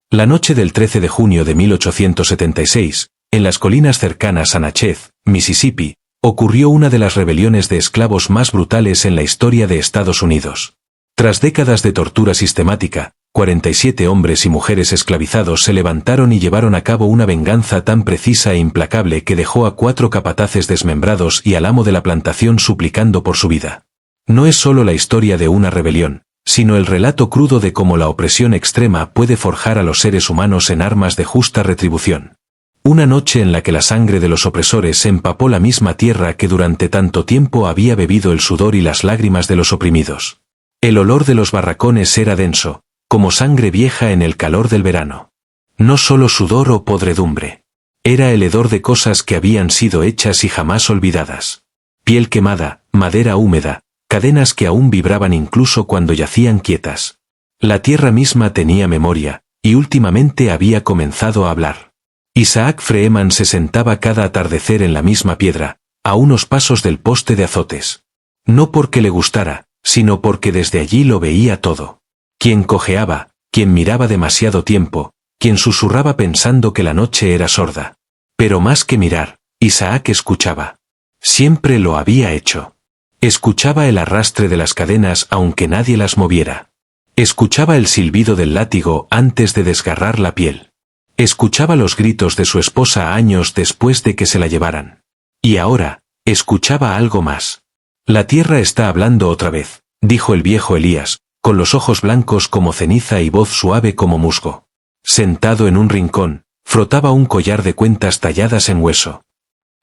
La noche del 13 de junio de 1876, en las colinas cercanas a Natchez, Mississippi, ocurrió una de las rebeliones de esclavos más brutales en la historia de Estados Unidos. Tras décadas de tortura sistemática, 47 hombres y mujeres esclavizados se levantaron y llevaron a cabo una venganza tan precisa e implacable que dejó a 4 capataces desmembrados y al amo de la plantación suplicando por su vida. No es solo la historia de una rebelión, sino el relato crudo de cómo la opresión extrema puede forjar a los seres humanos en armas de justa retribución. Una noche en la que la sangre de los opresores empapó la misma tierra que durante tanto tiempo había bebido el sudor y las lágrimas de los oprimidos. El olor de los barracones era denso, como sangre vieja en el calor del verano. No solo sudor o podredumbre. Era el hedor de cosas que habían sido hechas y jamás olvidadas. Piel quemada, madera húmeda, cadenas que aún vibraban incluso cuando yacían quietas. La tierra misma tenía memoria, y últimamente había comenzado a hablar. Isaac Freeman se sentaba cada atardecer en la misma piedra, a unos pasos del poste de azotes. No porque le gustara, sino porque desde allí lo veía todo. Quien cojeaba, quien miraba demasiado tiempo, quien susurraba pensando que la noche era sorda. Pero más que mirar, Isaac escuchaba. Siempre lo había hecho. Escuchaba el arrastre de las cadenas aunque nadie las moviera. Escuchaba el silbido del látigo antes de desgarrar la piel. Escuchaba los gritos de su esposa años después de que se la llevaran. Y ahora, escuchaba algo más. La tierra está hablando otra vez, dijo el viejo Elías, con los ojos blancos como ceniza y voz suave como musgo. Sentado en un rincón, frotaba un collar de cuentas talladas en hueso.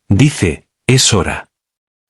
Dice, es hora.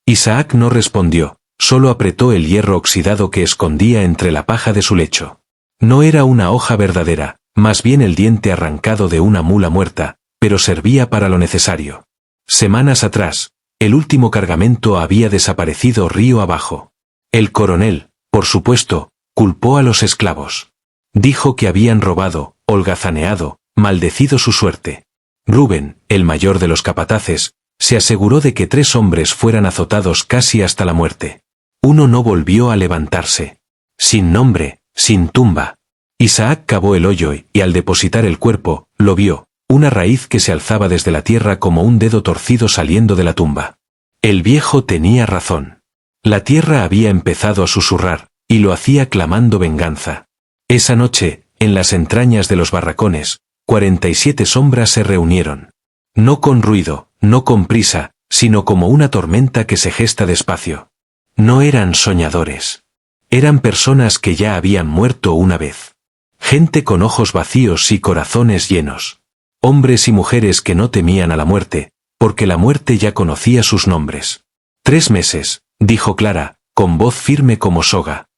Isaac no respondió, solo apretó el hierro oxidado que escondía entre la paja de su lecho. No era una hoja verdadera, más bien el diente arrancado de una mula muerta, pero servía para lo necesario. Semanas atrás, el último cargamento había desaparecido río abajo. El coronel, por supuesto, culpó a los esclavos. Dijo que habían robado, holgazaneado, maldecido su suerte. Rubén, el mayor de los capataces, se aseguró de que 3 hombres fueran azotados casi hasta la muerte. Uno no volvió a levantarse. Sin nombre, sin tumba. Isaac cavó el hoyo y al depositar el cuerpo, lo vio, una raíz que se alzaba desde la tierra como un dedo torcido saliendo de la tumba. El viejo tenía razón. La tierra había empezado a susurrar, y lo hacía clamando venganza. Esa noche, en las entrañas de los barracones, 47 sombras se reunieron. No con ruido, no con prisa, sino como una tormenta que se gesta despacio. No eran soñadores. Eran personas que ya habían muerto una vez. Gente con ojos vacíos y corazones llenos. Hombres y mujeres que no temían a la muerte, porque la muerte ya conocía sus nombres. 3 meses, dijo Clara, con voz firme como soga.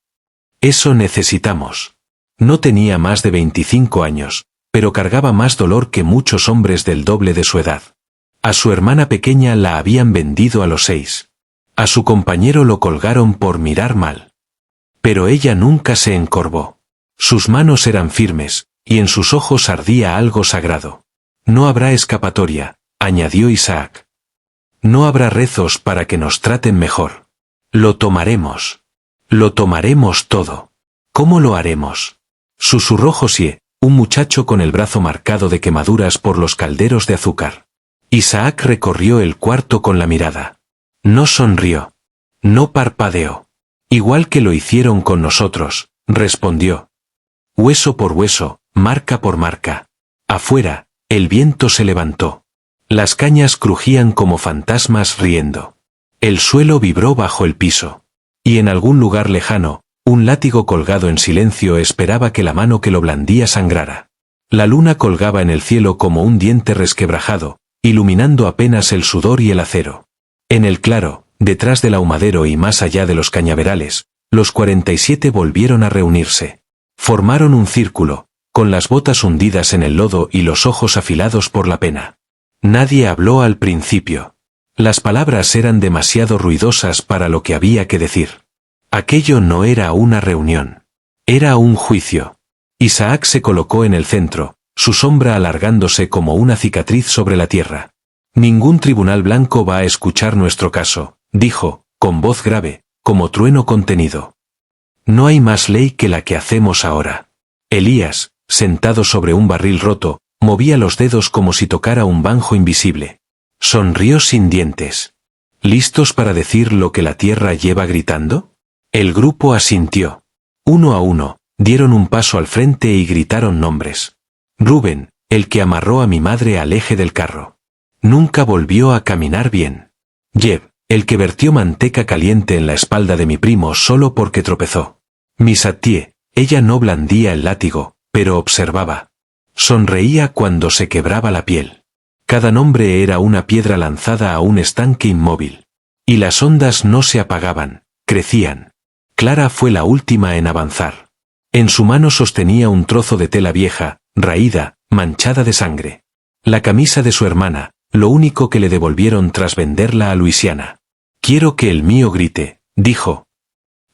Eso necesitamos. No tenía más de 25 años, pero cargaba más dolor que muchos hombres del doble de su edad. A su hermana pequeña la habían vendido a los 6. A su compañero lo colgaron por mirar mal. Pero ella nunca se encorvó. Sus manos eran firmes, y en sus ojos ardía algo sagrado. No habrá escapatoria, añadió Isaac. No habrá rezos para que nos traten mejor. Lo tomaremos. Lo tomaremos todo. ¿Cómo lo haremos? Susurró Josué, un muchacho con el brazo marcado de quemaduras por los calderos de azúcar. Isaac recorrió el cuarto con la mirada. No sonrió. No parpadeó. Igual que lo hicieron con nosotros, respondió. Hueso por hueso, marca por marca. Afuera, el viento se levantó. Las cañas crujían como fantasmas riendo. El suelo vibró bajo el piso. Y en algún lugar lejano, un látigo colgado en silencio esperaba que la mano que lo blandía sangrara. La luna colgaba en el cielo como un diente resquebrajado, iluminando apenas el sudor y el acero. En el claro, detrás del ahumadero y más allá de los cañaverales, los 47 volvieron a reunirse. Formaron un círculo, con las botas hundidas en el lodo y los ojos afilados por la pena. Nadie habló al principio. Las palabras eran demasiado ruidosas para lo que había que decir. Aquello no era una reunión. Era un juicio. Isaac se colocó en el centro, su sombra alargándose como una cicatriz sobre la tierra. Ningún tribunal blanco va a escuchar nuestro caso, dijo, con voz grave, como trueno contenido. No hay más ley que la que hacemos ahora. Elías, Sentado sobre un barril roto, movía los dedos como si tocara un banjo invisible. Sonrió sin dientes. ¿Listos para decir lo que la tierra lleva gritando? El grupo asintió. Uno a uno, dieron un paso al frente y gritaron nombres. Rubén, el que amarró a mi madre al eje del carro. Nunca volvió a caminar bien. Jeb, el que vertió manteca caliente en la espalda de mi primo solo porque tropezó. Misatie, ella no blandía el látigo, pero observaba. Sonreía cuando se quebraba la piel. Cada nombre era una piedra lanzada a un estanque inmóvil. Y las ondas no se apagaban, crecían. Clara fue la última en avanzar. En su mano sostenía un trozo de tela vieja, raída, manchada de sangre. La camisa de su hermana, lo único que le devolvieron tras venderla a Luisiana. Quiero que el mío grite, dijo.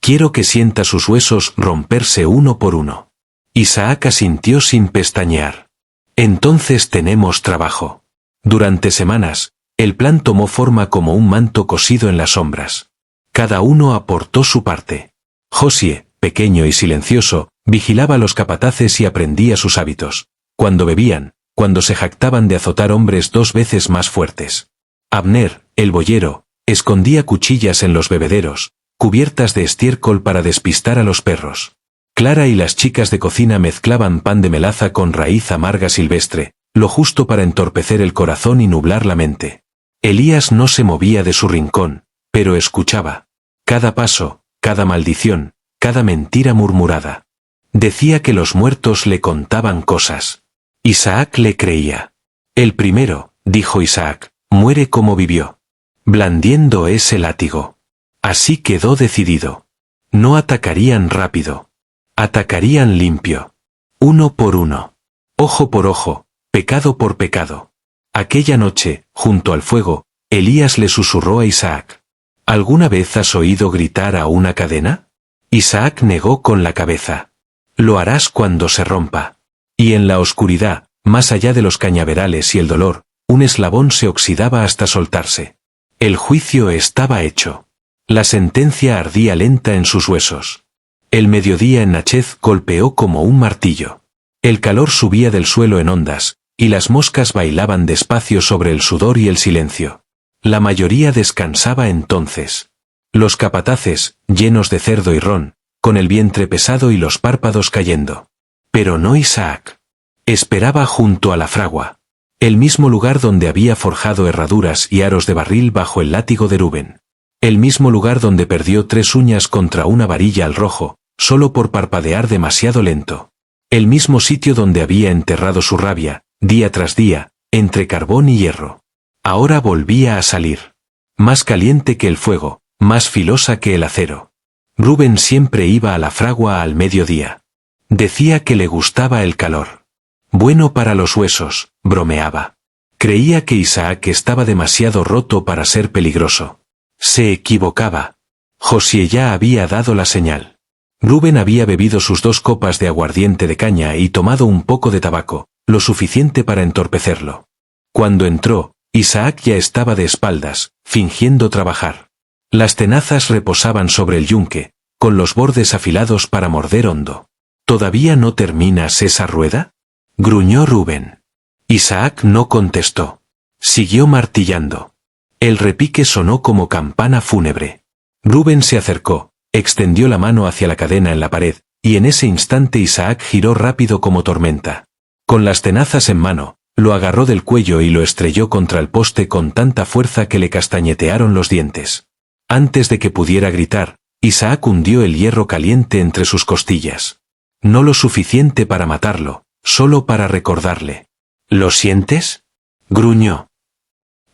Quiero que sienta sus huesos romperse uno por uno. Isaac asintió sin pestañear. Entonces tenemos trabajo. Durante semanas, el plan tomó forma como un manto cosido en las sombras. Cada uno aportó su parte. Josie, pequeño y silencioso, vigilaba a los capataces y aprendía sus hábitos. Cuando bebían, cuando se jactaban de azotar hombres 2 veces más fuertes. Abner, el boyero, escondía cuchillas en los bebederos, cubiertas de estiércol para despistar a los perros. Clara y las chicas de cocina mezclaban pan de melaza con raíz amarga silvestre, lo justo para entorpecer el corazón y nublar la mente. Elías no se movía de su rincón, pero escuchaba. Cada paso, cada maldición, cada mentira murmurada. Decía que los muertos le contaban cosas. Isaac le creía. El primero, dijo Isaac, muere como vivió. Blandiendo ese látigo. Así quedó decidido. No atacarían rápido. Atacarían limpio. Uno por uno. Ojo por ojo, pecado por pecado. Aquella noche, junto al fuego, Elías le susurró a Isaac. ¿Alguna vez has oído gritar a una cadena? Isaac negó con la cabeza. Lo harás cuando se rompa. Y en la oscuridad, más allá de los cañaverales y el dolor, un eslabón se oxidaba hasta soltarse. El juicio estaba hecho. La sentencia ardía lenta en sus huesos. El mediodía en Nachez golpeó como un martillo. El calor subía del suelo en ondas, y las moscas bailaban despacio sobre el sudor y el silencio. La mayoría descansaba entonces. Los capataces, llenos de cerdo y ron, con el vientre pesado y los párpados cayendo. Pero no Isaac. Esperaba junto a la fragua. El mismo lugar donde había forjado herraduras y aros de barril bajo el látigo de Rubén. El mismo lugar donde perdió 3 uñas contra una varilla al rojo, solo por parpadear demasiado lento. El mismo sitio donde había enterrado su rabia, día tras día, entre carbón y hierro. Ahora volvía a salir. Más caliente que el fuego, más filosa que el acero. Rubén siempre iba a la fragua al mediodía. Decía que le gustaba el calor. Bueno para los huesos, bromeaba. Creía que Isaac estaba demasiado roto para ser peligroso. Se equivocaba. Josie ya había dado la señal. Rubén había bebido sus 2 copas de aguardiente de caña y tomado un poco de tabaco, lo suficiente para entorpecerlo. Cuando entró, Isaac ya estaba de espaldas, fingiendo trabajar. Las tenazas reposaban sobre el yunque, con los bordes afilados para morder hondo. ¿Todavía no terminas esa rueda?, gruñó Rubén. Isaac no contestó. Siguió martillando. El repique sonó como campana fúnebre. Rubén se acercó, extendió la mano hacia la cadena en la pared, y en ese instante Isaac giró rápido como tormenta. Con las tenazas en mano, lo agarró del cuello y lo estrelló contra el poste con tanta fuerza que le castañetearon los dientes. Antes de que pudiera gritar, Isaac hundió el hierro caliente entre sus costillas. No lo suficiente para matarlo, solo para recordarle. ¿Lo sientes?, gruñó.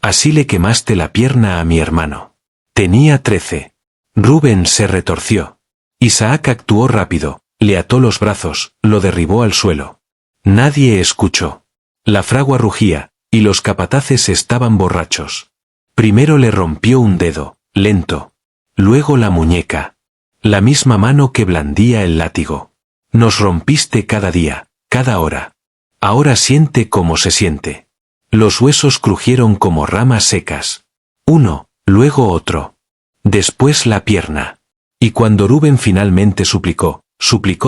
Así le quemaste la pierna a mi hermano. Tenía 13. Rubén se retorció. Isaac actuó rápido, le ató los brazos, lo derribó al suelo. Nadie escuchó. La fragua rugía, y los capataces estaban borrachos. Primero le rompió un dedo, lento. Luego la muñeca. La misma mano que blandía el látigo. Nos rompiste cada día, cada hora. Ahora siente cómo se siente. Los huesos crujieron como ramas secas. Uno, luego otro. Después la pierna. Y cuando Rubén finalmente suplicó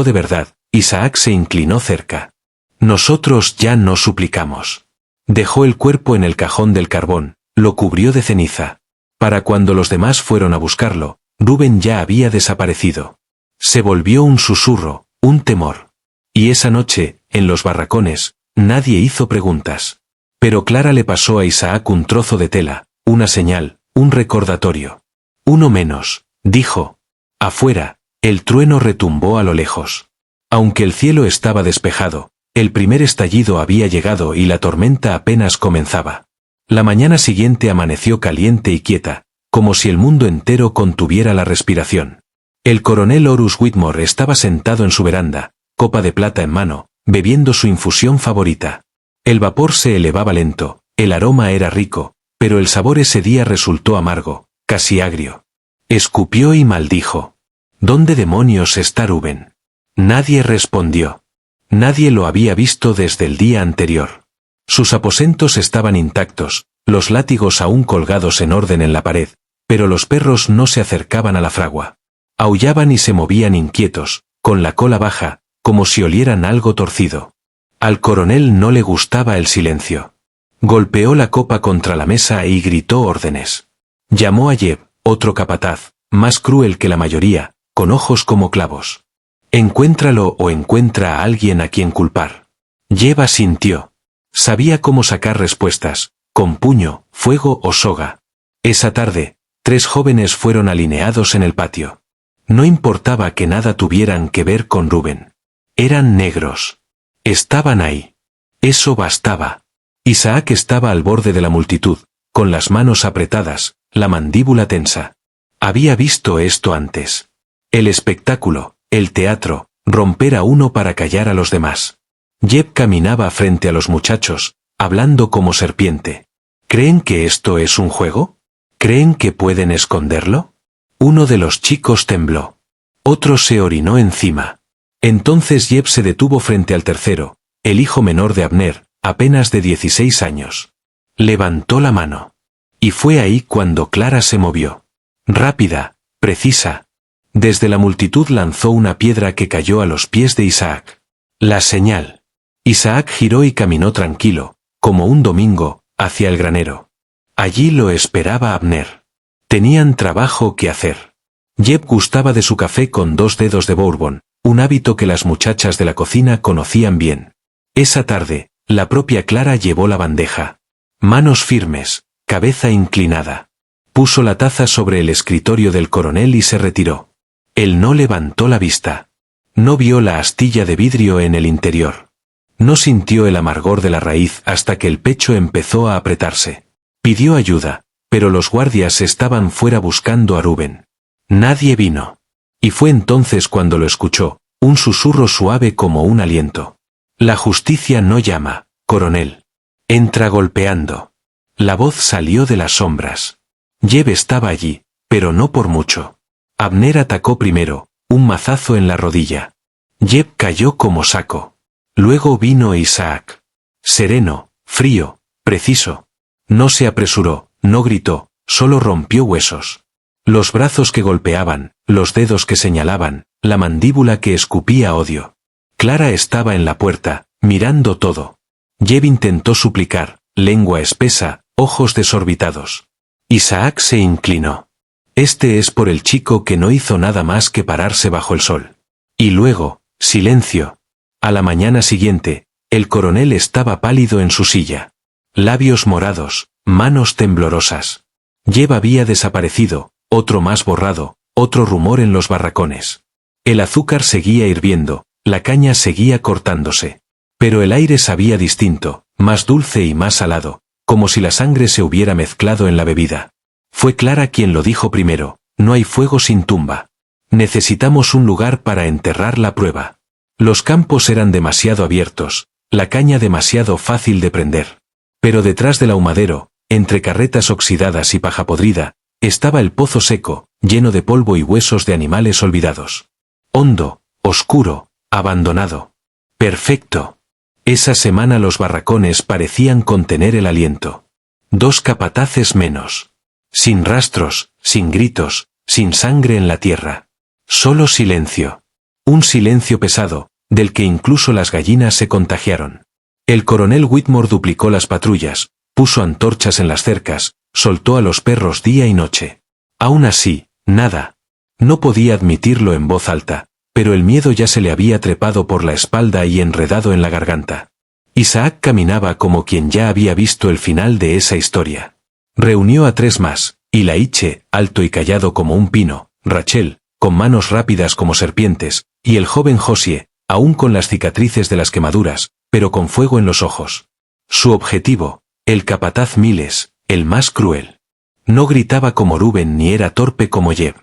de verdad, Isaac se inclinó cerca. Nosotros ya no suplicamos. Dejó el cuerpo en el cajón del carbón, lo cubrió de ceniza. Para cuando los demás fueron a buscarlo, Rubén ya había desaparecido. Se volvió un susurro, un temor. Y esa noche, en los barracones, nadie hizo preguntas. Pero Clara le pasó a Isaac un trozo de tela, una señal, un recordatorio. Uno menos, dijo. Afuera, el trueno retumbó a lo lejos. Aunque el cielo estaba despejado, el primer estallido había llegado y la tormenta apenas comenzaba. La mañana siguiente amaneció caliente y quieta, como si el mundo entero contuviera la respiración. El coronel Horus Whitmore estaba sentado en su veranda, copa de plata en mano, bebiendo su infusión favorita. El vapor se elevaba lento, el aroma era rico, pero el sabor ese día resultó amargo, casi agrio. Escupió y maldijo. ¿Dónde demonios está Rubén? Nadie respondió. Nadie lo había visto desde el día anterior. Sus aposentos estaban intactos, los látigos aún colgados en orden en la pared, pero los perros no se acercaban a la fragua. Aullaban y se movían inquietos, con la cola baja, como si olieran algo torcido. Al coronel no le gustaba el silencio. Golpeó la copa contra la mesa y gritó órdenes. Llamó a Jeb, otro capataz, más cruel que la mayoría, con ojos como clavos. Encuéntralo o encuentra a alguien a quien culpar. Jeb asintió. Sabía cómo sacar respuestas, con puño, fuego o soga. Esa tarde, 3 jóvenes fueron alineados en el patio. No importaba que nada tuvieran que ver con Rubén. Eran negros. Estaban ahí. Eso bastaba. Isaac estaba al borde de la multitud, con las manos apretadas, la mandíbula tensa. Había visto esto antes. El espectáculo, el teatro, romper a uno para callar a los demás. Jeb caminaba frente a los muchachos, hablando como serpiente. ¿Creen que esto es un juego? ¿Creen que pueden esconderlo? Uno de los chicos tembló. Otro se orinó encima. Entonces Jeb se detuvo frente al tercero, el hijo menor de Abner, apenas de 16 años. Levantó la mano. Y fue ahí cuando Clara se movió. Rápida, precisa. Desde la multitud lanzó una piedra que cayó a los pies de Isaac. La señal. Isaac giró y caminó tranquilo, como un domingo, hacia el granero. Allí lo esperaba Abner. Tenían trabajo que hacer. Jeb gustaba de su café con 2 dedos de bourbon, un hábito que las muchachas de la cocina conocían bien. Esa tarde, la propia Clara llevó la bandeja. Manos firmes, cabeza inclinada. Puso la taza sobre el escritorio del coronel y se retiró. Él no levantó la vista. No vio la astilla de vidrio en el interior. No sintió el amargor de la raíz hasta que el pecho empezó a apretarse. Pidió ayuda, pero los guardias estaban fuera buscando a Rubén. Nadie vino. Y fue entonces cuando lo escuchó, un susurro suave como un aliento. La justicia no llama, coronel. Entra golpeando. La voz salió de las sombras. Jeb estaba allí, pero no por mucho. Abner atacó primero, un mazazo en la rodilla. Jeb cayó como saco. Luego vino Isaac. Sereno, frío, preciso. No se apresuró, no gritó, solo rompió huesos. Los brazos que golpeaban, los dedos que señalaban, la mandíbula que escupía odio. Clara estaba en la puerta, mirando todo. Jeb intentó suplicar, lengua espesa, ojos desorbitados. Isaac se inclinó. Este es por el chico que no hizo nada más que pararse bajo el sol. Y luego, silencio. A la mañana siguiente, el coronel estaba pálido en su silla. Labios morados, manos temblorosas. Jeb había desaparecido, otro más borrado, otro rumor en los barracones. El azúcar seguía hirviendo, la caña seguía cortándose. Pero el aire sabía distinto, más dulce y más salado, como si la sangre se hubiera mezclado en la bebida. Fue Clara quien lo dijo primero, no hay fuego sin tumba. Necesitamos un lugar para enterrar la prueba. Los campos eran demasiado abiertos, la caña demasiado fácil de prender. Pero detrás del ahumadero, entre carretas oxidadas y paja podrida, estaba el pozo seco, lleno de polvo y huesos de animales olvidados. Hondo, oscuro, abandonado. Perfecto. Esa semana los barracones parecían contener el aliento. 2 capataces menos. Sin rastros, sin gritos, sin sangre en la tierra. Solo silencio. Un silencio pesado, del que incluso las gallinas se contagiaron. El coronel Whitmore duplicó las patrullas, puso antorchas en las cercas, soltó a los perros día y noche. Aún así, nada. No podía admitirlo en voz alta, pero el miedo ya se le había trepado por la espalda y enredado en la garganta. Isaac caminaba como quien ya había visto el final de esa historia. Reunió a 3 más, Ilaiche, alto y callado como un pino, Rachel, con manos rápidas como serpientes, y el joven Josie, aún con las cicatrices de las quemaduras, pero con fuego en los ojos. Su objetivo, el capataz Miles, el más cruel. No gritaba como Reuben ni era torpe como Jeb.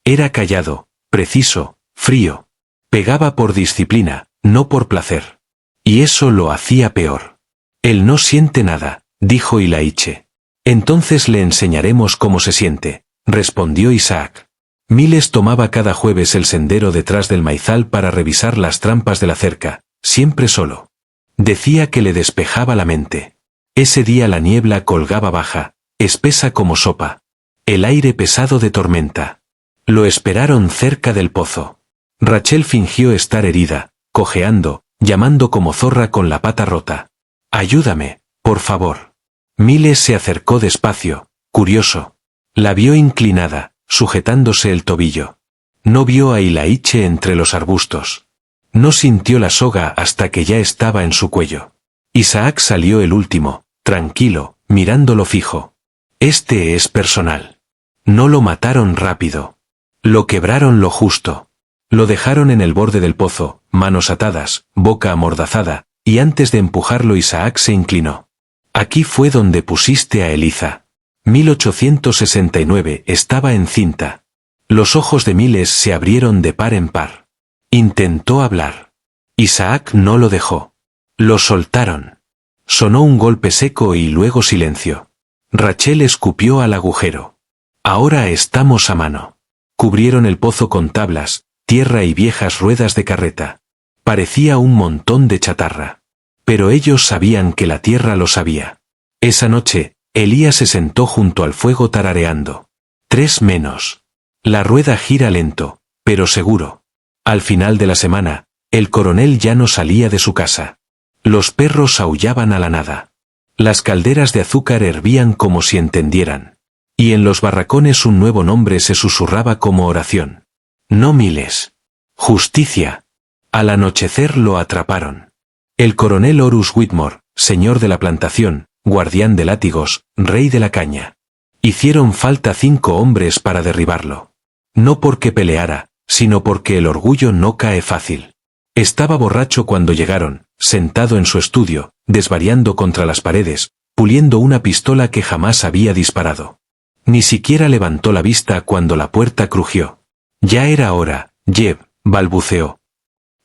Era callado, preciso, frío. Pegaba por disciplina, no por placer. Y eso lo hacía peor. Él no siente nada, dijo Ilaiche. Entonces le enseñaremos cómo se siente, respondió Isaac. Miles tomaba cada jueves el sendero detrás del maizal para revisar las trampas de la cerca, siempre solo. Decía que le despejaba la mente. Ese día la niebla colgaba baja, espesa como sopa. El aire pesado de tormenta. Lo esperaron cerca del pozo. Rachel fingió estar herida, cojeando, llamando como zorra con la pata rota. «Ayúdame, por favor». Miles se acercó despacio, curioso. La vio inclinada, sujetándose el tobillo. No vio a Ilaiche entre los arbustos. No sintió la soga hasta que ya estaba en su cuello. Isaac salió el último, tranquilo, mirándolo fijo. Este es personal. No lo mataron rápido. Lo quebraron lo justo. Lo dejaron en el borde del pozo, manos atadas, boca amordazada, y antes de empujarlo Isaac se inclinó. Aquí fue donde pusiste a Eliza. 1869 estaba encinta. Los ojos de Miles se abrieron de par en par. Intentó hablar. Isaac no lo dejó. Lo soltaron. Sonó un golpe seco y luego silencio. Rachel escupió al agujero. Ahora estamos a mano. Cubrieron el pozo con tablas, tierra y viejas ruedas de carreta. Parecía un montón de chatarra. Pero ellos sabían que la tierra lo sabía. Esa noche, Elías se sentó junto al fuego tarareando. 3 menos. La rueda gira lento, pero seguro. Al final de la semana, el coronel ya no salía de su casa. Los perros aullaban a la nada. Las calderas de azúcar hervían como si entendieran. Y en los barracones un nuevo nombre se susurraba como oración. No Miles. Justicia. Al anochecer lo atraparon. El coronel Horus Whitmore, señor de la plantación, guardián de látigos, rey de la caña. Hicieron falta 5 hombres para derribarlo. No porque peleara, sino porque el orgullo no cae fácil. Estaba borracho cuando llegaron, sentado en su estudio, desvariando contra las paredes, puliendo una pistola que jamás había disparado. Ni siquiera levantó la vista cuando la puerta crujió. Ya era hora, Jeb, balbuceó.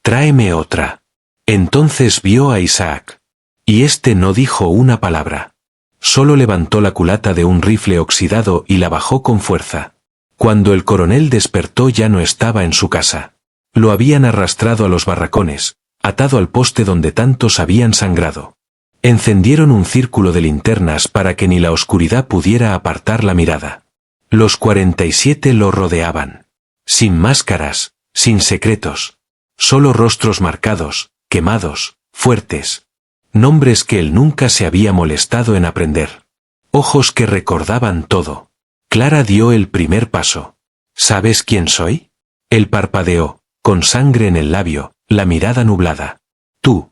Tráeme otra. Entonces vio a Isaac. Y este no dijo una palabra. Solo levantó la culata de un rifle oxidado y la bajó con fuerza. Cuando el coronel despertó ya no estaba en su casa. Lo habían arrastrado a los barracones, atado al poste donde tantos habían sangrado. Encendieron un círculo de linternas para que ni la oscuridad pudiera apartar la mirada. Los 47 lo rodeaban. Sin máscaras, sin secretos. Solo rostros marcados, quemados, fuertes. Nombres que él nunca se había molestado en aprender. Ojos que recordaban todo. Clara dio el primer paso. ¿Sabes quién soy? Él parpadeó, con sangre en el labio, la mirada nublada. Tú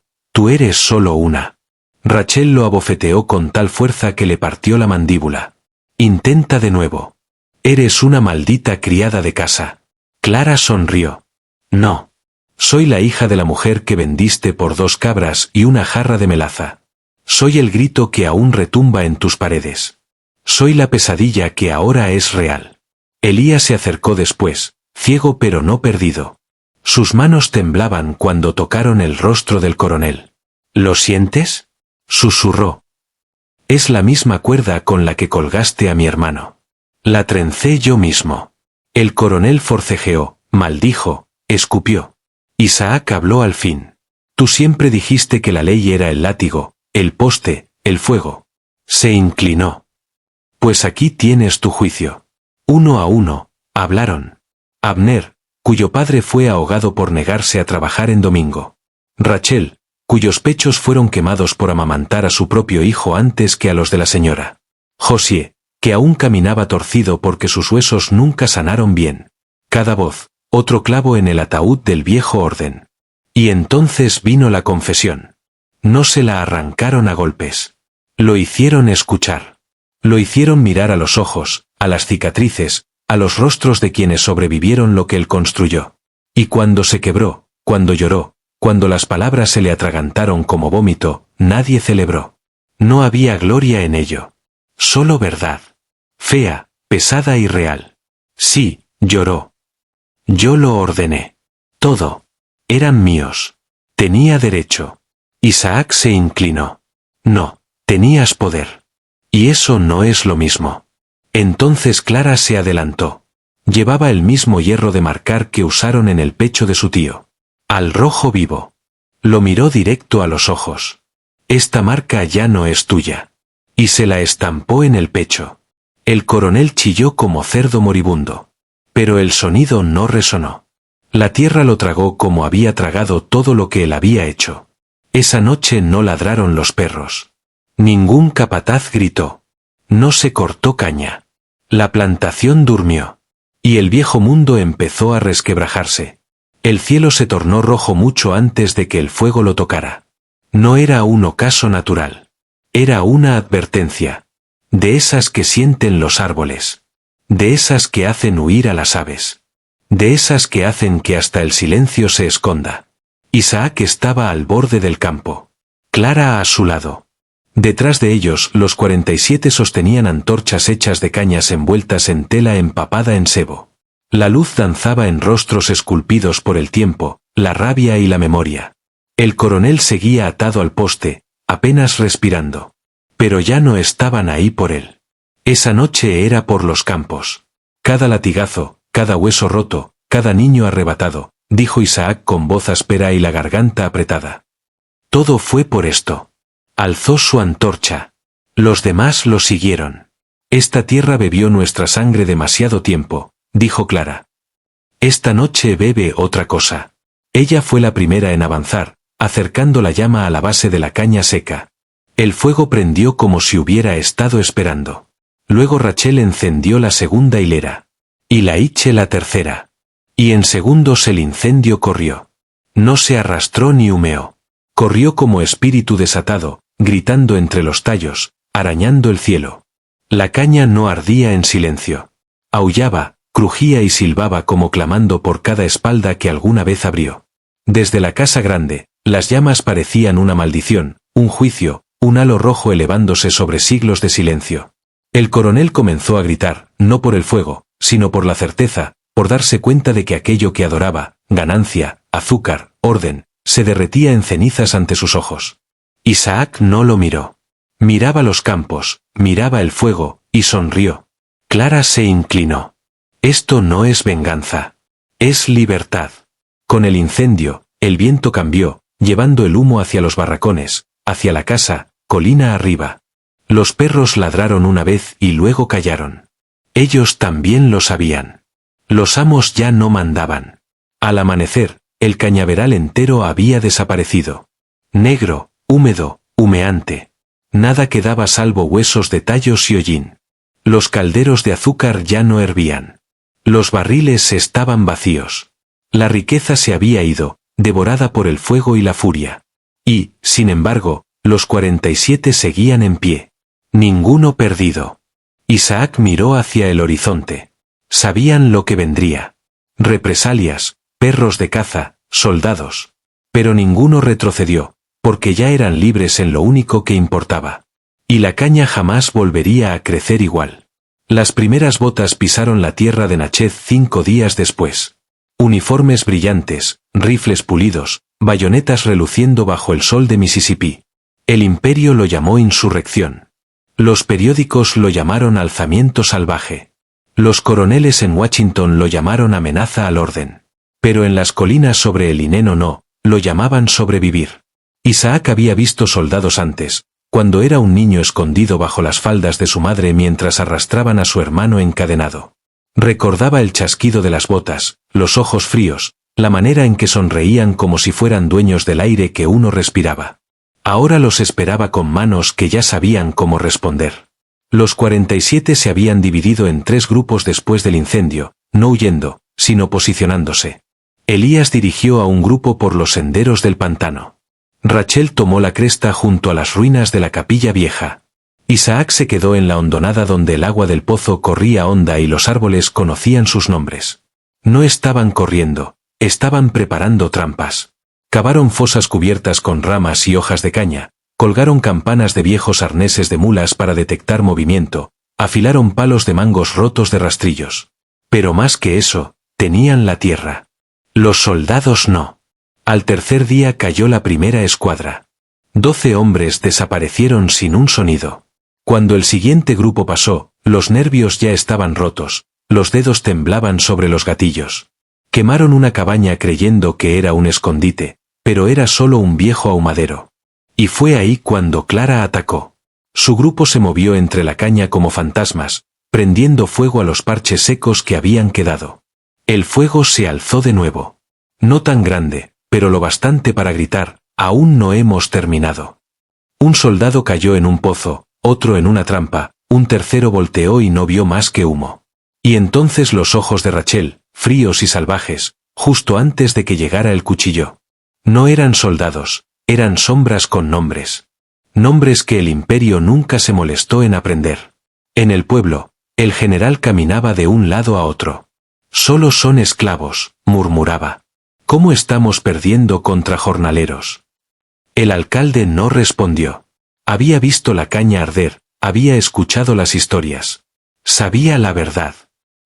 eres solo una. Rachel lo abofeteó con tal fuerza que le partió la mandíbula. Intenta de nuevo. Eres una maldita criada de casa. Clara sonrió. No. Soy la hija de la mujer que vendiste por 2 cabras y una jarra de melaza. Soy el grito que aún retumba en tus paredes. Soy la pesadilla que ahora es real. Elías se acercó después, ciego pero no perdido. Sus manos temblaban cuando tocaron el rostro del coronel. ¿Lo sientes? Susurró. Es la misma cuerda con la que colgaste a mi hermano. La trencé yo mismo. El coronel forcejeó, maldijo, escupió. Isaac habló al fin. Tú siempre dijiste que la ley era el látigo, el poste, el fuego. Se inclinó. Pues aquí tienes tu juicio. 1 a 1, hablaron. Abner, cuyo padre fue ahogado por negarse a trabajar en domingo. Rachel, cuyos pechos fueron quemados por amamantar a su propio hijo antes que a los de la señora. Josie, que aún caminaba torcido porque sus huesos nunca sanaron bien. Cada voz, otro clavo en el ataúd del viejo orden. Y entonces vino la confesión. No se la arrancaron a golpes. Lo hicieron escuchar. Lo hicieron mirar a los ojos, a las cicatrices, a los rostros de quienes sobrevivieron lo que él construyó. Y cuando se quebró, cuando lloró, cuando las palabras se le atragantaron como vómito, nadie celebró. No había gloria en ello. Solo verdad. Fea, pesada y real. Sí, lloró. Yo lo ordené. Todo. Eran míos. Tenía derecho. Isaac se inclinó. No, tenías poder. Y eso no es lo mismo. Entonces Clara se adelantó. Llevaba el mismo hierro de marcar que usaron en el pecho de su tío. Al rojo vivo. Lo miró directo a los ojos. Esta marca ya no es tuya. Y se la estampó en el pecho. El coronel chilló como cerdo moribundo. Pero el sonido no resonó. La tierra lo tragó como había tragado todo lo que él había hecho. Esa noche no ladraron los perros. Ningún capataz gritó. No se cortó caña. La plantación durmió. Y el viejo mundo empezó a resquebrajarse. El cielo se tornó rojo mucho antes de que el fuego lo tocara. No era un ocaso natural. Era una advertencia. De esas que sienten los árboles. De esas que hacen huir a las aves. De esas que hacen que hasta el silencio se esconda. Isaac estaba al borde del campo. Clara a su lado. Detrás de ellos los 47 sostenían antorchas hechas de cañas envueltas en tela empapada en sebo. La luz danzaba en rostros esculpidos por el tiempo, la rabia y la memoria. El coronel seguía atado al poste, apenas respirando. Pero ya no estaban ahí por él. Esa noche era por los campos. Cada latigazo, cada hueso roto, cada niño arrebatado, dijo Isaac con voz áspera y la garganta apretada. Todo fue por esto. Alzó su antorcha. Los demás lo siguieron. Esta tierra bebió nuestra sangre demasiado tiempo, dijo Clara. Esta noche bebe otra cosa. Ella fue la primera en avanzar, acercando la llama a la base de la caña seca. El fuego prendió como si hubiera estado esperando. Luego Rachel encendió la segunda hilera. Y Laiche la tercera. Y en segundos el incendio corrió. No se arrastró ni humeó. Corrió como espíritu desatado, gritando entre los tallos, arañando el cielo. La caña no ardía en silencio. Aullaba, crujía y silbaba como clamando por cada espalda que alguna vez abrió. Desde la casa grande, las llamas parecían una maldición, un juicio, un halo rojo elevándose sobre siglos de silencio. El coronel comenzó a gritar, no por el fuego, sino por la certeza, por darse cuenta de que aquello que adoraba, ganancia, azúcar, orden, se derretía en cenizas ante sus ojos. Isaac no lo miró. Miraba los campos, miraba el fuego, y sonrió. Clara se inclinó. Esto no es venganza. Es libertad. Con el incendio, el viento cambió, llevando el humo hacia los barracones, hacia la casa, colina arriba. Los perros ladraron una vez y luego callaron. Ellos también lo sabían. Los amos ya no mandaban. Al amanecer, el cañaveral entero había desaparecido. Negro, húmedo, humeante. Nada quedaba salvo huesos de tallos y hollín. Los calderos de azúcar ya no hervían. Los barriles estaban vacíos. La riqueza se había ido, devorada por el fuego y la furia. Y, sin embargo, los 47 seguían en pie. Ninguno perdido. Isaac miró hacia el horizonte. Sabían lo que vendría. Represalias, perros de caza, soldados. Pero ninguno retrocedió, porque ya eran libres en lo único que importaba. Y la caña jamás volvería a crecer igual. Las primeras botas pisaron la tierra de Natchez 5 días después. Uniformes brillantes, rifles pulidos, bayonetas reluciendo bajo el sol de Mississippi. El imperio lo llamó insurrección. Los periódicos lo llamaron alzamiento salvaje. Los coroneles en Washington lo llamaron amenaza al orden. Pero en las colinas sobre el Ineno no, lo llamaban sobrevivir. Isaac había visto soldados antes, cuando era un niño escondido bajo las faldas de su madre mientras arrastraban a su hermano encadenado. Recordaba el chasquido de las botas, los ojos fríos, La manera en que sonreían como si fueran dueños del aire que uno respiraba. Ahora los esperaba con manos que ya sabían cómo responder. Los 47 se habían dividido en 3 grupos después del incendio, no huyendo, sino posicionándose. Elías dirigió a un grupo por los senderos del pantano. Rachel tomó la cresta junto a las ruinas de la capilla vieja. Isaac se quedó en la hondonada donde el agua del pozo corría honda y los árboles conocían sus nombres. No estaban corriendo, estaban preparando trampas. Cavaron fosas cubiertas con ramas y hojas de caña, colgaron campanas de viejos arneses de mulas para detectar movimiento, afilaron palos de mangos rotos de rastrillos. Pero más que eso, tenían la tierra. Los soldados no. Al tercer día cayó la primera escuadra. 12 hombres desaparecieron sin un sonido. Cuando el siguiente grupo pasó, los nervios ya estaban rotos, los dedos temblaban sobre los gatillos. Quemaron una cabaña creyendo que era un escondite, pero era solo un viejo ahumadero. Y fue ahí cuando Clara atacó. Su grupo se movió entre la caña como fantasmas, prendiendo fuego a los parches secos que habían quedado. El fuego se alzó de nuevo. No tan grande, pero lo bastante para gritar, aún no hemos terminado. Un soldado cayó en un pozo, otro en una trampa, un tercero volteó y no vio más que humo. Y entonces los ojos de Rachel, fríos y salvajes, justo antes de que llegara el cuchillo. No eran soldados, eran sombras con nombres. Nombres que el imperio nunca se molestó en aprender. En el pueblo, el general caminaba de un lado a otro. Solo son esclavos, murmuraba. ¿Cómo estamos perdiendo contra jornaleros? El alcalde no respondió. Había visto la caña arder, había escuchado las historias. Sabía la verdad.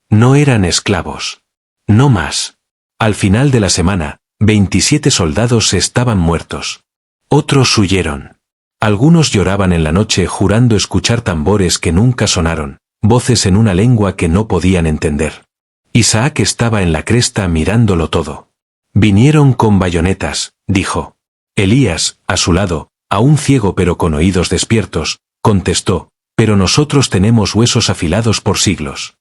No eran esclavos. No más. Al final de la semana, 27 soldados estaban muertos. Otros huyeron. Algunos lloraban en la noche jurando escuchar tambores que nunca sonaron, voces en una lengua que no podían entender. Isaac estaba en la cresta mirándolo todo. Vinieron con bayonetas, dijo. Elías, a su lado, aún ciego pero con oídos despiertos, contestó, pero nosotros tenemos huesos afilados por siglos.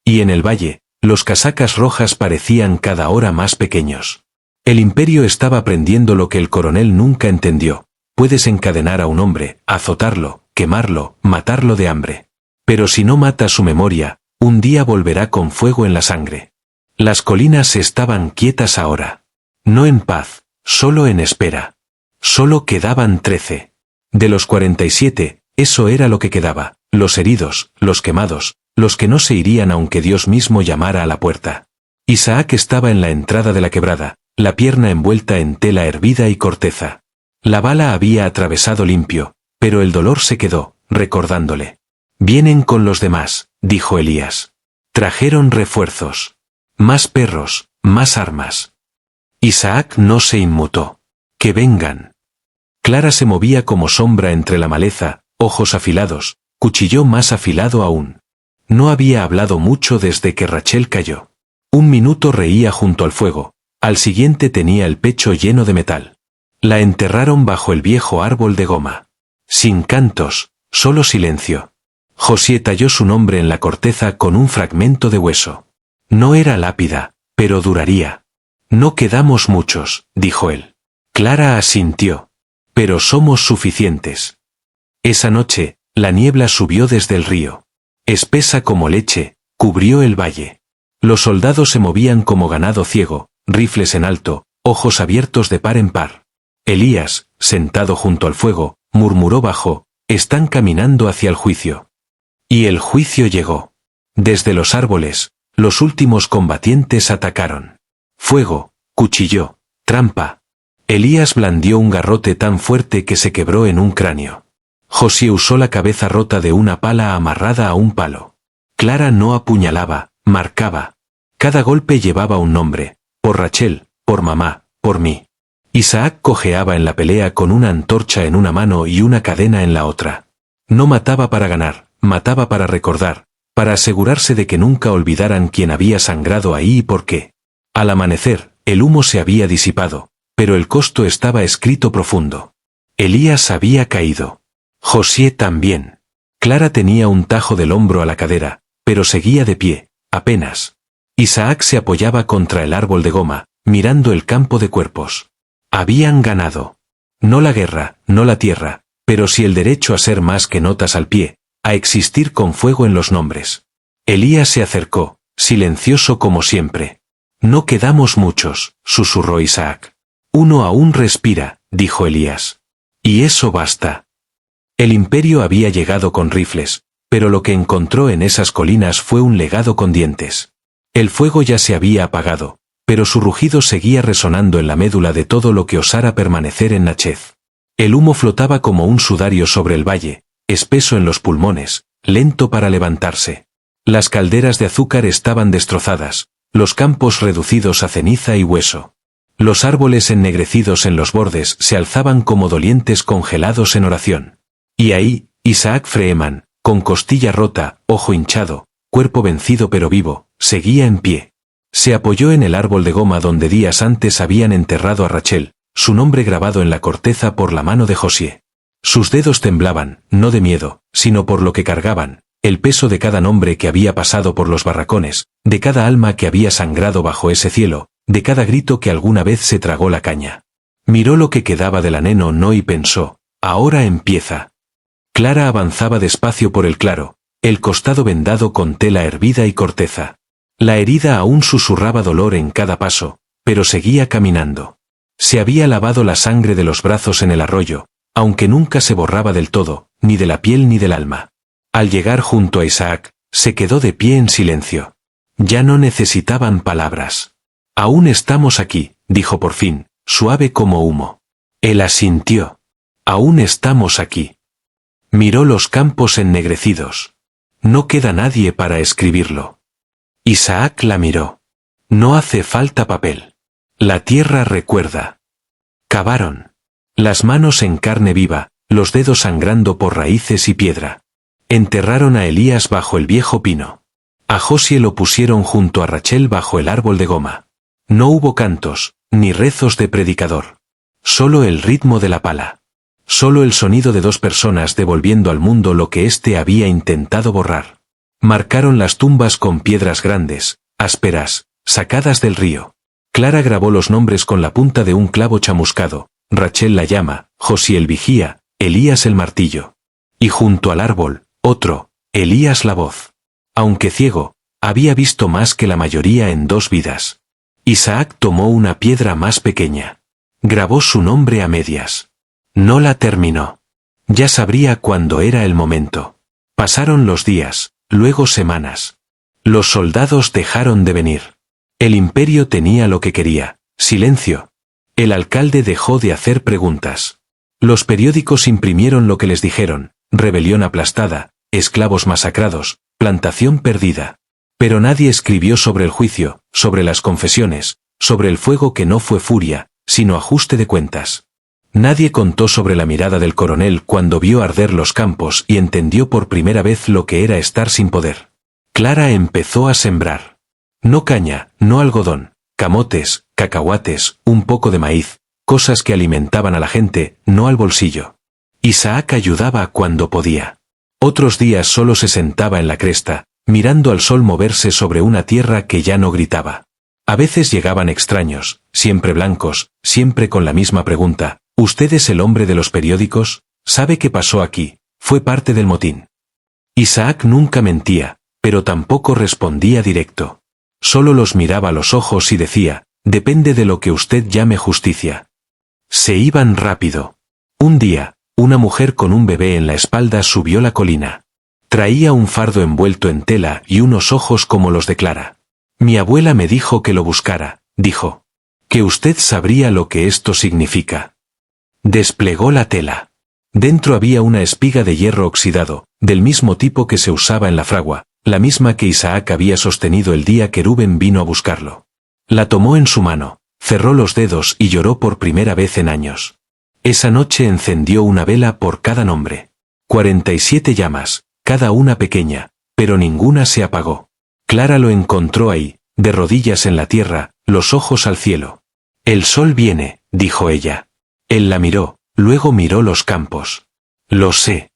Y en el valle, los casacas rojas parecían cada hora más pequeños. El imperio estaba aprendiendo lo que el coronel nunca entendió. Puedes encadenar a un hombre, azotarlo, quemarlo, matarlo de hambre. Pero si no mata su memoria, un día volverá con fuego en la sangre. Las colinas estaban quietas ahora. No en paz, solo en espera. Solo quedaban 13. De los 47, eso era lo que quedaba, los heridos, los quemados, los que no se irían aunque Dios mismo llamara a la puerta. Isaac estaba en la entrada de la quebrada, la pierna envuelta en tela hervida y corteza. La bala había atravesado limpio, pero el dolor se quedó, recordándole. Vienen con los demás, dijo Elías. Trajeron refuerzos. Más perros, más armas. Isaac no se inmutó. Que vengan. Clara se movía como sombra entre la maleza, ojos afilados, cuchillo más afilado aún. No había hablado mucho desde que Rachel cayó. Un minuto reía junto al fuego, al siguiente tenía el pecho lleno de metal. La enterraron bajo el viejo árbol de goma. Sin cantos, solo silencio. Josué talló su nombre en la corteza con un fragmento de hueso. No era lápida, pero duraría. No quedamos muchos, dijo él. Clara asintió. Pero somos suficientes. Esa noche, la niebla subió desde el río. Espesa como leche, cubrió el valle. Los soldados se movían como ganado ciego, rifles en alto, ojos abiertos de par en par. Elías, sentado junto al fuego, murmuró bajo, están caminando hacia el juicio. Y el juicio llegó. Desde los árboles, los últimos combatientes atacaron. Fuego, cuchillo, trampa. Elías blandió un garrote tan fuerte que se quebró en un cráneo. Josué usó la cabeza rota de una pala amarrada a un palo. Clara no apuñalaba, marcaba. Cada golpe llevaba un nombre, por Rachel, por mamá, por mí. Isaac cojeaba en la pelea con una antorcha en una mano y una cadena en la otra. No mataba para ganar, mataba para recordar, para asegurarse de que nunca olvidaran quién había sangrado ahí y por qué. Al amanecer, el humo se había disipado, pero el costo estaba escrito profundo. Elías había caído. Josué también. Clara tenía un tajo del hombro a la cadera, pero seguía de pie, apenas. Isaac se apoyaba contra el árbol de goma, mirando el campo de cuerpos. Habían ganado. No la guerra, no la tierra, pero sí el derecho a ser más que notas al pie, a existir con fuego en los nombres. Elías se acercó, silencioso como siempre. No quedamos muchos, susurró Isaac. Uno aún respira, dijo Elías. Y eso basta. El imperio había llegado con rifles, pero lo que encontró en esas colinas fue un legado con dientes. El fuego ya se había apagado, pero su rugido seguía resonando en la médula de todo lo que osara permanecer en Nachez. El humo flotaba como un sudario sobre el valle, espeso en los pulmones, lento para levantarse. Las calderas de azúcar estaban destrozadas, los campos reducidos a ceniza y hueso. Los árboles ennegrecidos en los bordes se alzaban como dolientes congelados en oración. Y ahí, Isaac Freeman, con costilla rota, ojo hinchado, cuerpo vencido pero vivo, seguía en pie. Se apoyó en el árbol de goma donde días antes habían enterrado a Rachel, su nombre grabado en la corteza por la mano de Josué. Sus dedos temblaban, no de miedo, sino por lo que cargaban, el peso de cada nombre que había pasado por los barracones, de cada alma que había sangrado bajo ese cielo, de cada grito que alguna vez se tragó la caña. Miró lo que quedaba del anhelo no y pensó, ahora empieza. Clara avanzaba despacio por el claro, el costado vendado con tela hervida y corteza. La herida aún susurraba dolor en cada paso, pero seguía caminando. Se había lavado la sangre de los brazos en el arroyo, aunque nunca se borraba del todo, ni de la piel ni del alma. Al llegar junto a Isaac, se quedó de pie en silencio. Ya no necesitaban palabras. Aún estamos aquí, dijo por fin, suave como humo. Él asintió. Aún estamos aquí. Miró los campos ennegrecidos. No queda nadie para escribirlo. Isaac la miró. No hace falta papel. La tierra recuerda. Cavaron. Las manos en carne viva, los dedos sangrando por raíces y piedra. Enterraron a Elías bajo el viejo pino. A Josué lo pusieron junto a Rachel bajo el árbol de goma. No hubo cantos, ni rezos de predicador. Solo el ritmo de la pala. Solo el sonido de dos personas devolviendo al mundo lo que éste había intentado borrar. Marcaron las tumbas con piedras grandes, ásperas, sacadas del río. Clara grabó los nombres con la punta de un clavo chamuscado, Rachel la llama, Josué el vigía, Elías el martillo. Y junto al árbol, otro, Elías la voz. Aunque ciego, había visto más que la mayoría en 2 vidas. Isaac tomó una piedra más pequeña. Grabó su nombre a medias. No la terminó. Ya sabría cuándo era el momento. Pasaron los días, luego semanas. Los soldados dejaron de venir. El imperio tenía lo que quería, silencio. El alcalde dejó de hacer preguntas. Los periódicos imprimieron lo que les dijeron, rebelión aplastada, esclavos masacrados, plantación perdida. Pero nadie escribió sobre el juicio, sobre las confesiones, sobre el fuego que no fue furia, sino ajuste de cuentas. Nadie contó sobre la mirada del coronel cuando vio arder los campos y entendió por primera vez lo que era estar sin poder. Clara empezó a sembrar. No caña, no algodón, camotes, cacahuates, un poco de maíz, cosas que alimentaban a la gente, no al bolsillo. Isaac ayudaba cuando podía. Otros días solo se sentaba en la cresta, mirando al sol moverse sobre una tierra que ya no gritaba. A veces llegaban extraños, siempre blancos, siempre con la misma pregunta. ¿Usted es el hombre de los periódicos? ¿Sabe qué pasó aquí? Fue parte del motín. Isaac nunca mentía, pero tampoco respondía directo. Solo los miraba a los ojos y decía, depende de lo que usted llame justicia. Se iban rápido. Un día, una mujer con un bebé en la espalda subió la colina. Traía un fardo envuelto en tela y unos ojos como los de Clara. Mi abuela me dijo que lo buscara, dijo. Que usted sabría lo que esto significa. Desplegó la tela. Dentro había una espiga de hierro oxidado, del mismo tipo que se usaba en la fragua, la misma que Isaac había sostenido el día que Rubén vino a buscarlo. La tomó en su mano, cerró los dedos y lloró por primera vez en años. Esa noche encendió una vela por cada nombre. 47 llamas, cada una pequeña, pero ninguna se apagó. Clara lo encontró ahí, de rodillas en la tierra, los ojos al cielo. El sol viene, dijo ella. Él la miró, luego miró los campos. Lo sé.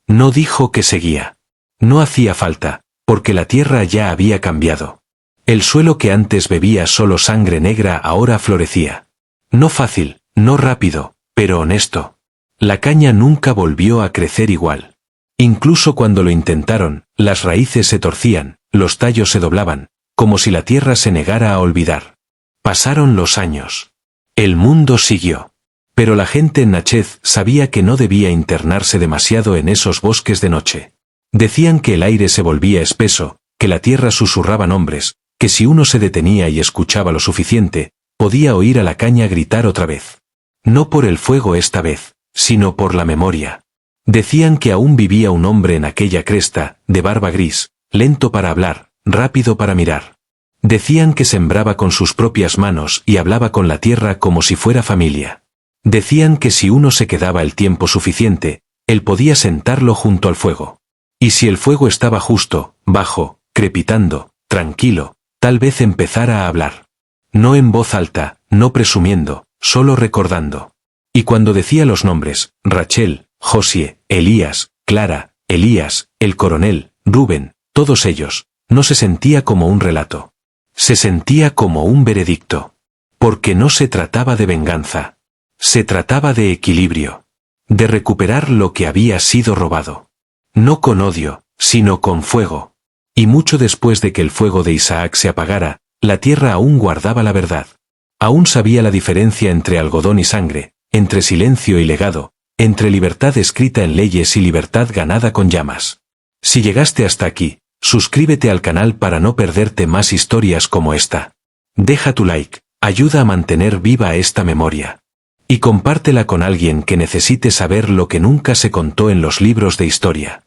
No dijo que seguía. No hacía falta, porque la tierra ya había cambiado. El suelo que antes bebía solo sangre negra ahora florecía. No fácil, no rápido, pero honesto. La caña nunca volvió a crecer igual. Incluso cuando lo intentaron, las raíces se torcían, los tallos se doblaban, como si la tierra se negara a olvidar. Pasaron los años. El mundo siguió. Pero la gente en Natchez sabía que no debía internarse demasiado en esos bosques de noche. Decían que el aire se volvía espeso, que la tierra susurraba nombres, que si uno se detenía y escuchaba lo suficiente, podía oír a la caña gritar otra vez. No por el fuego esta vez, sino por la memoria. Decían que aún vivía un hombre en aquella cresta, de barba gris, lento para hablar, rápido para mirar. Decían que sembraba con sus propias manos y hablaba con la tierra como si fuera familia. Decían que si uno se quedaba el tiempo suficiente, él podía sentarlo junto al fuego. Y si el fuego estaba justo, bajo, crepitando, tranquilo, tal vez empezara a hablar. No en voz alta, no presumiendo, solo recordando. Y cuando decía los nombres, Rachel, Josie, Elías, Clara, Elías, el coronel, Rubén, todos ellos, no se sentía como un relato. Se sentía como un veredicto. Porque no se trataba de venganza. Se trataba de equilibrio. De recuperar lo que había sido robado. No con odio, sino con fuego. Y mucho después de que el fuego de Isaac se apagara, la tierra aún guardaba la verdad. Aún sabía la diferencia entre algodón y sangre, entre silencio y legado, entre libertad escrita en leyes y libertad ganada con llamas. Si llegaste hasta aquí, suscríbete al canal para no perderte más historias como esta. Deja tu like, ayuda a mantener viva esta memoria. Y compártela con alguien que necesite saber lo que nunca se contó en los libros de historia.